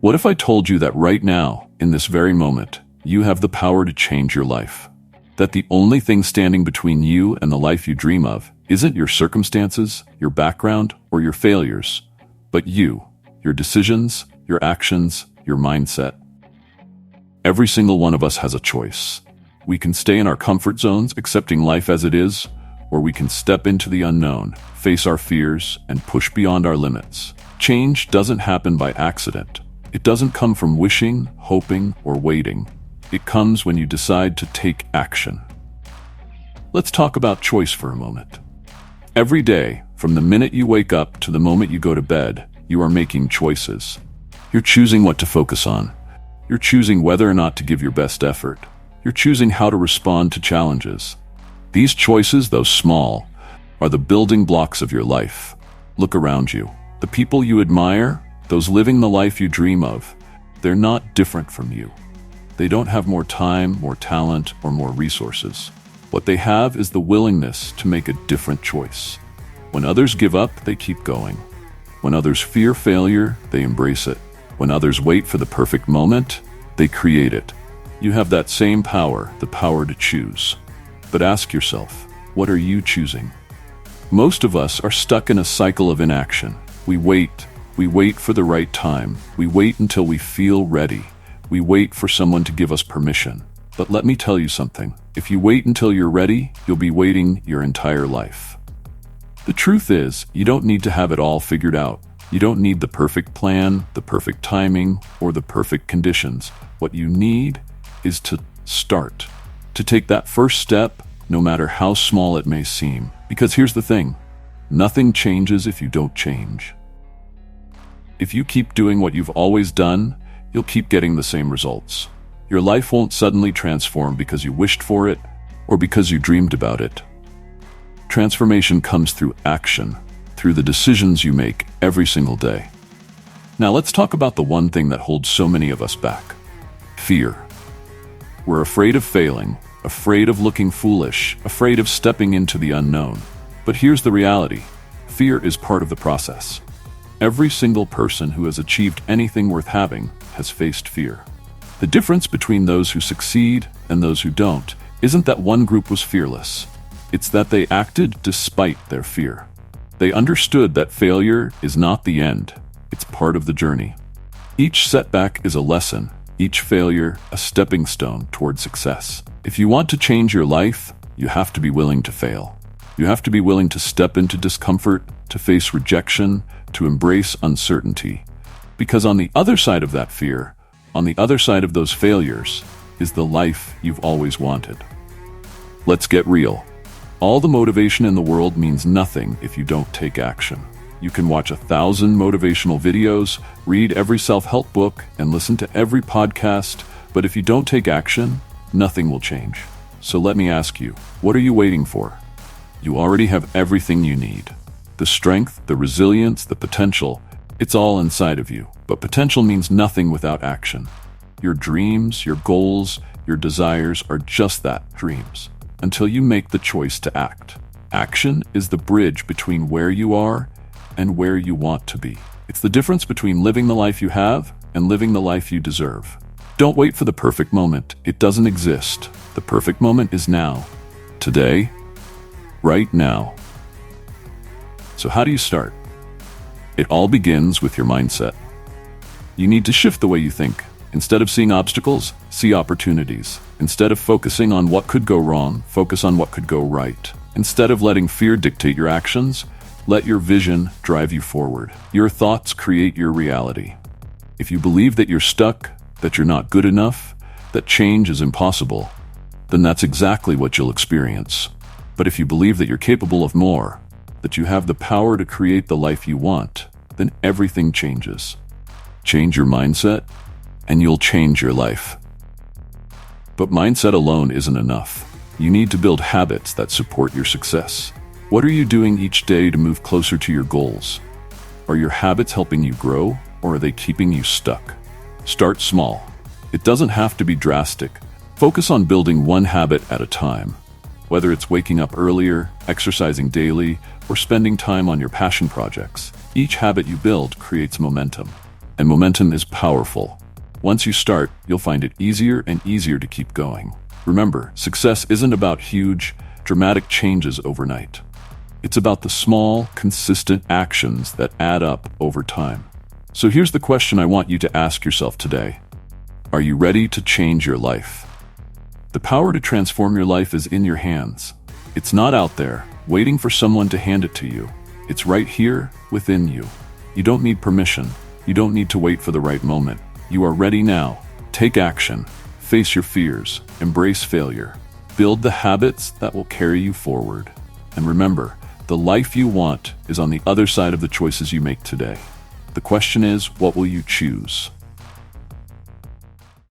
What if I told you that right now, in this very moment, you have the power to change your life? That the only thing standing between you and the life you dream of isn't your circumstances, your background, or your failures, but you, your decisions, your actions, your mindset. Every single one of us has a choice. We can stay in our comfort zones, accepting life as it is, or we can step into the unknown, face our fears, and push beyond our limits. Change doesn't happen by accident. It doesn't come from wishing, hoping, or waiting. It comes when you decide to take action. Let's talk about choice for a moment. Every day, from the minute you wake up to the moment you go to bed, you are making choices. You're choosing what to focus on. You're choosing whether or not to give your best effort. You're choosing how to respond to challenges. These choices, though small, are the building blocks of your life. Look around you. The people you admire, those living the life you dream of, they're not different from you. They don't have more time, more talent, or more resources. What they have is the willingness to make a different choice. When others give up, they keep going. When others fear failure, they embrace it. When others wait for the perfect moment, they create it. You have that same power, the power to choose. But ask yourself, what are you choosing? Most of us are stuck in a cycle of inaction. We wait for the right time. We wait until we feel ready. We wait for someone to give us permission. But let me tell you something. If you wait until you're ready, you'll be waiting your entire life. The truth is, you don't need to have it all figured out. You don't need the perfect plan, the perfect timing, or the perfect conditions. What you need is to start. To take that first step, no matter how small it may seem. Because here's the thing. Nothing changes if you don't change. If you keep doing what you've always done, you'll keep getting the same results. Your life won't suddenly transform because you wished for it or because you dreamed about it. Transformation comes through action, through the decisions you make every single day. Now let's talk about the one thing that holds so many of us back. Fear. We're afraid of failing, afraid of looking foolish, afraid of stepping into the unknown. But here's the reality. Fear is part of the process. Every single person who has achieved anything worth having has faced fear. The difference between those who succeed and those who don't isn't that one group was fearless. It's that they acted despite their fear. They understood that failure is not the end. It's part of the journey. Each setback is a lesson, each failure a stepping stone toward success. If you want to change your life, you have to be willing to fail. You have to be willing to step into discomfort, to face rejection, to embrace uncertainty. Because on the other side of that fear, on the other side of those failures, is the life you've always wanted. Let's get real. All the motivation in the world means nothing if you don't take action. You can watch 1,000 motivational videos, read every self-help book, and listen to every podcast, but if you don't take action, nothing will change. So let me ask you, what are you waiting for? You already have everything you need. The strength, the resilience, the potential, it's all inside of you. But potential means nothing without action. Your dreams, your goals, your desires are just that, dreams, until you make the choice to act. Action is the bridge between where you are and where you want to be. It's the difference between living the life you have and living the life you deserve. Don't wait for the perfect moment. It doesn't exist. The perfect moment is now. Today. Right now. So how do you start? It all begins with your mindset. You need to shift the way you think. Instead of seeing obstacles, see opportunities. Instead of focusing on what could go wrong, focus on what could go right. Instead of letting fear dictate your actions, let your vision drive you forward. Your thoughts create your reality. If you believe that you're stuck, that you're not good enough, that change is impossible, then that's exactly what you'll experience. But if you believe that you're capable of more, that you have the power to create the life you want, then everything changes. Change your mindset, and you'll change your life. But mindset alone isn't enough. You need to build habits that support your success. What are you doing each day to move closer to your goals? Are your habits helping you grow, or are they keeping you stuck? Start small. It doesn't have to be drastic. Focus on building one habit at a time. Whether it's waking up earlier, exercising daily, or spending time on your passion projects, each habit you build creates momentum. And momentum is powerful. Once you start, you'll find it easier and easier to keep going. Remember, success isn't about huge, dramatic changes overnight. It's about the small, consistent actions that add up over time. So here's the question I want you to ask yourself today. Are you ready to change your life? The power to transform your life is in your hands. It's not out there, waiting for someone to hand it to you. It's right here, within you. You don't need permission. You don't need to wait for the right moment. You are ready now. Take action. Face your fears. Embrace failure. Build the habits that will carry you forward. And remember, the life you want is on the other side of the choices you make today. The question is, what will you choose?